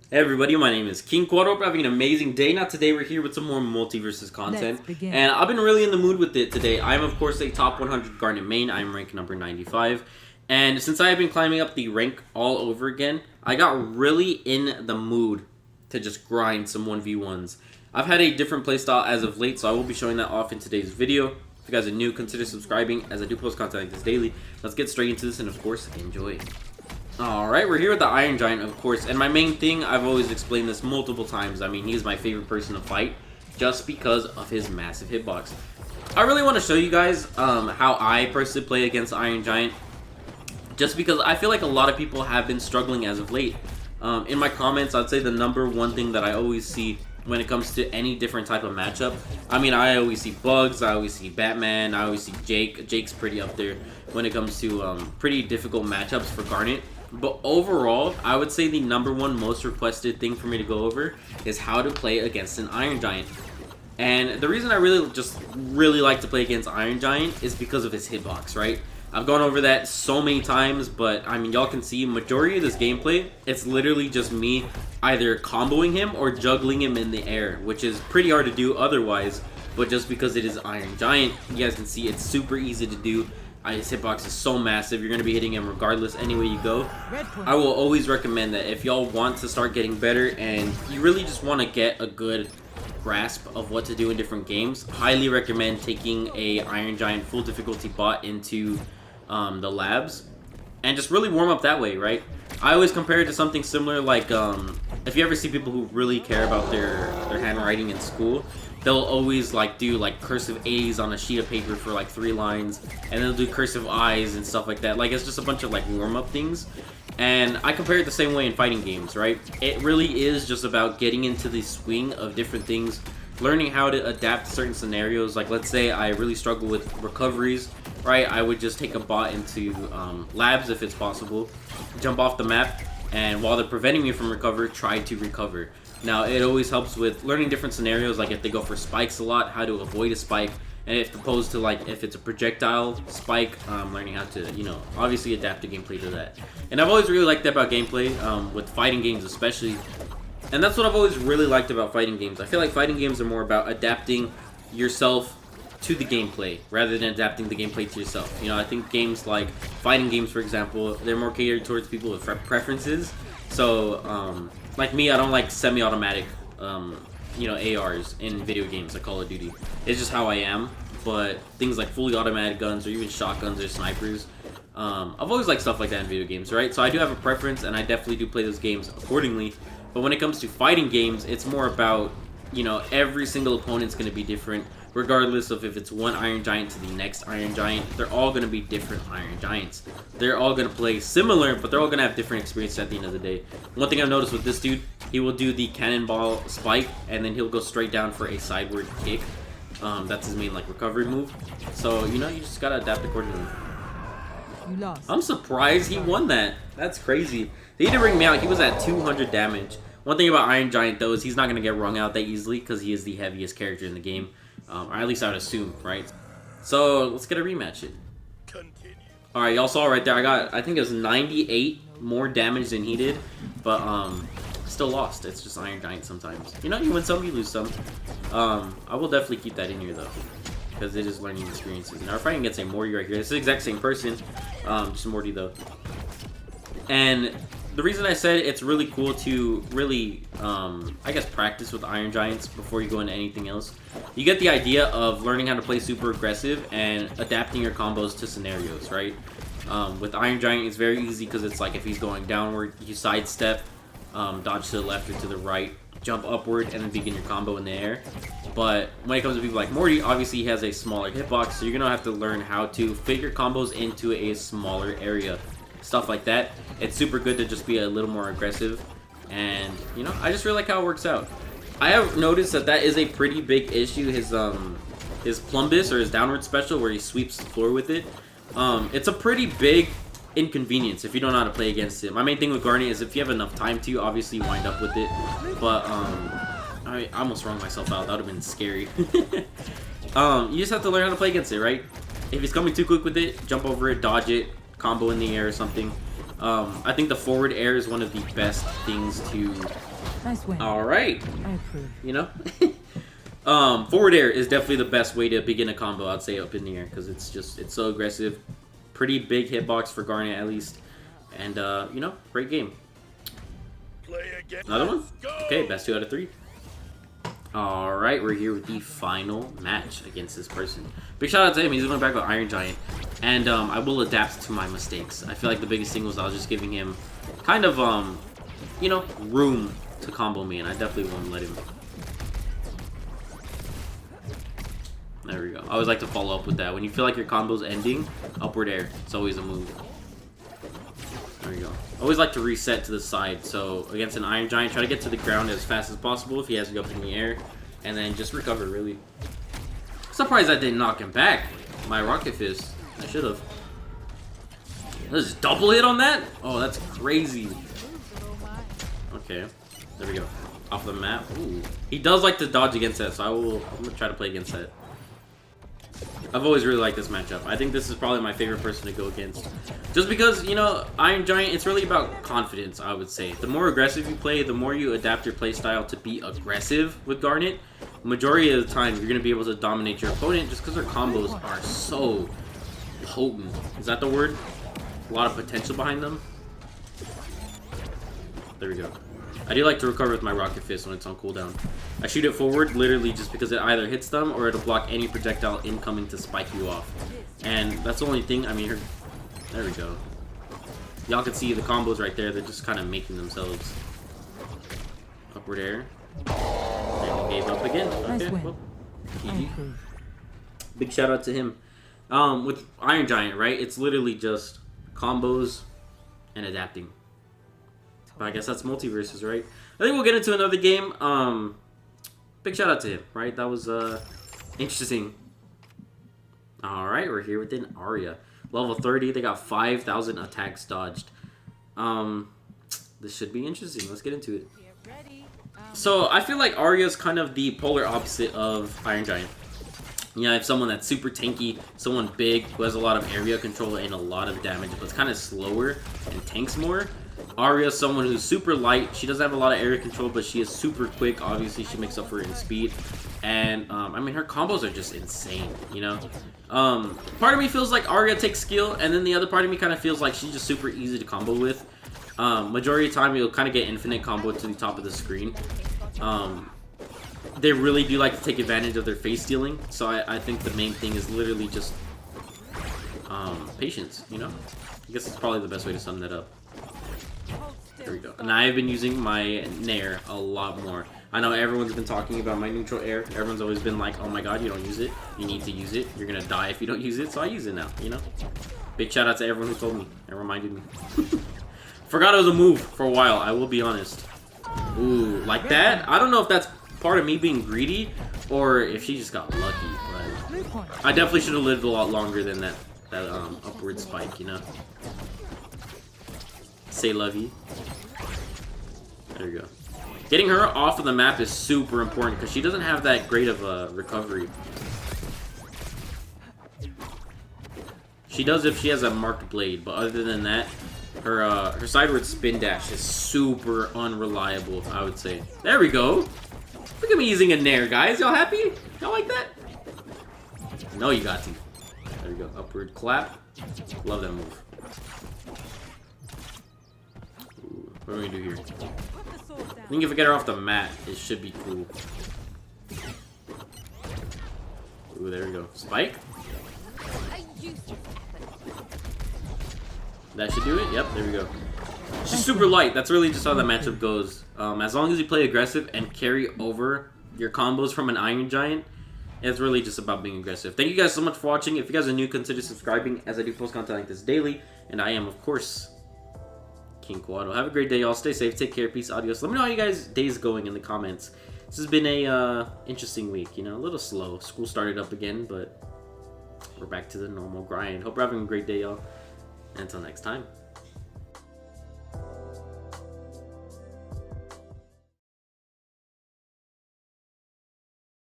Hey everybody, my name is King Quad. Hope you're having an amazing day. Now today we're here with some more Multiversus content. And I've been really in the mood with it today. I'm of course a top 100 Garnet main. I'm rank number 95. And since I have been climbing up the rank all over again, I got really in the mood to just grind some 1v1s. I've had a different playstyle as of late, so I will be showing that off in today's video. If you guys are new, consider subscribing as I do post content like this daily. Let's get straight into this and of course, enjoy. Alright, we're here with the Iron Giant, of course, and my main thing, I've always explained this multiple times, I mean, he's my favorite person to fight, just because of his massive hitbox. I really want to show you guys how I personally play against Iron Giant, just because I feel like a lot of people have been struggling as of late. In my comments, I'd say the number one thing that I always see when it comes to any different type of matchup, I mean, I always see Bugs, I always see Batman, I always see Jake. Jake's pretty up there when it comes to pretty difficult matchups for Garnet. But overall, I would say the number one most requested thing for me to go over is how to play against an Iron Giant. And the reason I really like to play against Iron Giant is because of his hitbox, right? I've gone over that so many times, but I mean, y'all can see majority of this gameplay, it's literally just me either comboing him or juggling him in the air, which is pretty hard to do otherwise. But just because it is Iron Giant, you guys can see it's super easy to do. His hitbox is so massive, you're going to be hitting him regardless any way you go. I will always recommend that if y'all want to start getting better and you really just want to get a good grasp of what to do in different games, highly recommend taking a Iron Giant full difficulty bot into the labs and just really warm up that way, right? I always compare it to something similar like if you ever see people who really care about their handwriting in school, they'll always like do like cursive A's on a sheet of paper for like 3 lines, and they'll do cursive I's and stuff like that. Like, it's just a bunch of like warm-up things. And I compare it the same way in fighting games, right? It really is just about getting into the swing of different things, learning how to adapt to certain scenarios. Like, let's say I really struggle with recoveries, right? I would just take a bot into labs if it's possible, jump off the map, and while they're preventing me from recover, try to recover. Now, it always helps with learning different scenarios, like if they go for spikes a lot, how to avoid a spike, and if opposed to like if it's a projectile spike, learning how to, you know, obviously adapt the gameplay to that. And I've always really liked that about gameplay, with fighting games especially. And that's what I've always really liked about fighting games. I feel like fighting games are more about adapting yourself to the gameplay rather than adapting the gameplay to yourself. You know, I think games like fighting games, for example, they're more catered towards people with preferences. So, like me, I don't like semi-automatic, you know, ARs in video games like Call of Duty. It's just how I am. But things like fully automatic guns or even shotguns or snipers, I've always liked stuff like that in video games, right? So I do have a preference, and I definitely do play those games accordingly. But when it comes to fighting games, it's more about, you know, every single opponent's going to be different, regardless of if it's one Iron Giant to the next Iron Giant. They're all going to be different Iron Giants. They're all going to play similar, but they're all going to have different experiences at the end of the day. One thing I've noticed with this dude, he will do the cannonball spike, and then he'll go straight down for a sideward kick. That's his main like recovery move. So, you know, you just got to adapt accordingly. You lost. I'm surprised he won that. That's crazy. They need to bring me out. He was at 200 damage. One thing about Iron Giant, though, is he's not going to get wrung out that easily because he is the heaviest character in the game. Or at least I would assume, right? So, let's get a rematch it. Alright, y'all saw right there. I think it was 98 more damage than he did. But, still lost. It's just Iron Giant sometimes. You know, you win some, you lose some. I will definitely keep that in here, though, because it is learning experiences. Now, we're fighting against a Morty right here. It's the exact same person. Just Morty, though. And the reason I said it's really cool to really, I guess, practice with Iron Giants before you go into anything else. You get the idea of learning how to play super aggressive and adapting your combos to scenarios, right? With Iron Giant, it's very easy because it's like if he's going downward, you sidestep, dodge to the left or to the right, jump upward, and then begin your combo in the air. But when it comes to people like Morty, obviously he has a smaller hitbox, so you're going to have to learn how to fit your combos into a smaller area. Stuff like that. It's super good to just be a little more aggressive, and you know, I just really like how it works out. I have noticed that is a pretty big issue, his plumbus or his downward special where he sweeps the floor with it. It's a pretty big inconvenience if you don't know how to play against it. My main thing with Garnet is if you have enough time to, obviously wind up with it, but I almost wrung myself out. That would have been scary. You just have to learn how to play against it, right? If he's coming too quick with it, jump over it, dodge it, combo in the air or something. I think the forward air is one of the best things to... Nice win. All right. I approve. You know? Forward air is definitely the best way to begin a combo, I'd say, up in the air, because it's so aggressive. Pretty big hitbox for Garnet, at least. And, you know, great game. Another one? Okay, best 2 out of 3. Alright, we're here with the final match against this person. Big shout out to him, he's going back with Iron Giant. And I will adapt to my mistakes. I feel like the biggest thing was I was just giving him kind of, you know, room to combo me, and I definitely won't let him. There we go. I always like to follow up with that. When you feel like your combo's ending, upward air. It's always a move. There we go. I always like to reset to the side. So against an Iron Giant, try to get to the ground as fast as possible if he has you up in the air. And then just recover, really. Surprised I didn't knock him back. My Rocket Fist. I should have. There's a double hit on that? Oh, that's crazy. Okay. There we go. Off the map. Ooh. He does like to dodge against that, so I'm going to try to play against that. I've always really liked this matchup. I think this is probably my favorite person to go against. Just because, you know, Iron Giant, it's really about confidence, I would say. The more aggressive you play, the more you adapt your playstyle to be aggressive with Garnet. Majority of the time, you're going to be able to dominate your opponent just because their combos are so potent. Is that the word? A lot of potential behind them. There we go. I do like to recover with my Rocket Fist when it's on cooldown. I shoot it forward literally just because it either hits them or it'll block any projectile incoming to spike you off. And that's the only thing, I mean, there we go. Y'all can see the combos right there, they're just kind of making themselves. Upward air. And he gave up again. Okay, well, GG. Big shout out to him. With Iron Giant, right, it's literally just combos and adapting. But I guess that's Multiversus, right? I think we'll get into another game. Big shout out to him, right? That was interesting. Alright, we're here with an Arya. Level 30, they got 5,000 attacks dodged. This should be interesting. Let's get into it. So, I feel like Arya's kind of the polar opposite of Iron Giant. You know, I have someone that's super tanky, someone big, who has a lot of area control and a lot of damage, but it's kind of slower and tanks more. Arya's someone who's super light. She doesn't have a lot of area control, but she is super quick. Obviously, she makes up for it in speed. And, I mean, her combos are just insane, you know? Part of me feels like Arya takes skill, and then the other part of me kind of feels like she's just super easy to combo with. Majority of the time, you'll kind of get infinite combo to the top of the screen. They really do like to take advantage of their face stealing, so I think the main thing is literally just patience, you know? I guess it's probably the best way to sum that up. There we go. And I've been using my Nair a lot more. I know everyone's been talking about my neutral air. Everyone's always been like, oh my god, you don't use it. You need to use it. You're gonna die if you don't use it, so I use it now, you know? Big shout out to everyone who told me and reminded me. Forgot it was a move for a while, I will be honest. Ooh, like that? I don't know if that's part of me being greedy or if she just got lucky, but I definitely should have lived a lot longer than that upward spike, you know? Say lovey. There you go. Getting her off of the map is super important because she doesn't have that great of a recovery. She does if she has a marked blade, but other than that, her sideward spin dash is super unreliable, I would say. There we go. Look at me using a Nair, guys. Y'all happy? Y'all like that? No, you got to. There we go. Upward clap. Love that move. Ooh, what are we gonna do here? I think if we get her off the mat, it should be cool. Ooh, there we go. Spike. That should do it. Yep, there we go. She's super light. That's really just how that matchup goes. As long as you play aggressive and carry over your combos from an Iron Giant, it's really just about being aggressive. Thank you guys so much for watching. If you guys are new, consider subscribing as I do post content like this daily. And I am, of course, King Quado. Have a great day, y'all. Stay safe. Take care. Peace. Adios. Let me know how you guys' day's going in the comments. This has been a interesting week. You know, a little slow. School started up again, but we're back to the normal grind. Hope you're having a great day, y'all. And until next time.